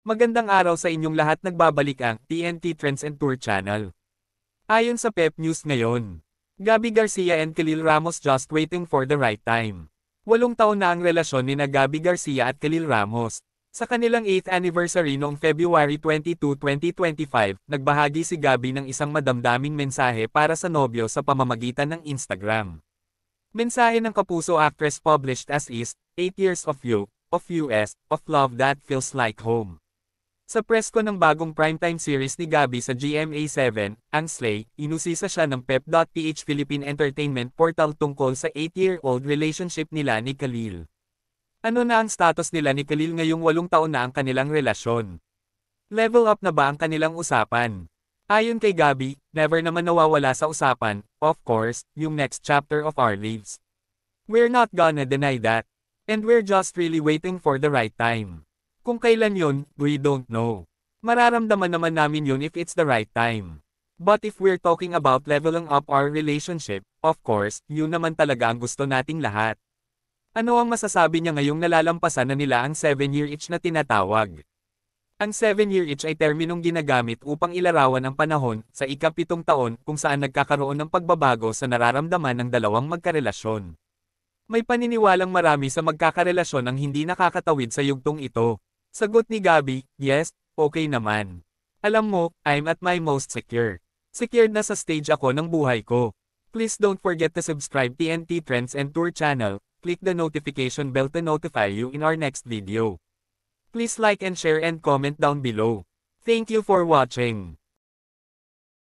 Magandang araw sa inyong lahat, nagbabalik ang TNT Trends and Tour Channel. Ayon sa Pep News ngayon, Gabby Garcia and Khalil Ramos just waiting for the right time. 8 taon na ang relasyon ni Gabby Garcia at Khalil Ramos. Sa kanilang 8th anniversary noong February 22, 2025, nagbahagi si Gabby ng isang madamdaming mensahe para sa nobyo sa pamamagitan ng Instagram. Mensahe ng kapuso actress published as is, 8 years of you, of US, of love that feels like home. Sa press ko ng bagong primetime series ni Gabby sa GMA7, ang Slay, inusisa siya ng Pep.ph Philippine Entertainment Portal tungkol sa 8-year-old relationship nila ni Khalil. Ano na ang status nila ni Khalil ngayong 8 taon na ang kanilang relasyon? Level up na ba ang kanilang usapan? Ayon kay Gabby, never naman nawawala sa usapan, of course, yung next chapter of our lives. We're not gonna deny that. And we're just really waiting for the right time. Kung kailan yun, we don't know. Mararamdaman naman namin yun if it's the right time. But if we're talking about leveling up our relationship, of course, yun naman talaga ang gusto nating lahat. Ano ang masasabi niya ngayong nalalampasan na nila ang 7-year itch na tinatawag? Ang 7-year itch ay terminong ginagamit upang ilarawan ang panahon sa ika-7 taon kung saan nagkakaroon ng pagbabago sa nararamdaman ng dalawang magkarelasyon. May paniniwalang marami sa magkakarelasyon ang hindi nakakatawid sa yugtong ito. Sagot ni Gabby, yes, okay naman. Alam mo, I'm at my most secure. Secured na sa stage ako ng buhay ko. Please don't forget to subscribe TNT Trends and Tour channel, click the notification bell to notify you in our next video. Please like and share and comment down below. Thank you for watching.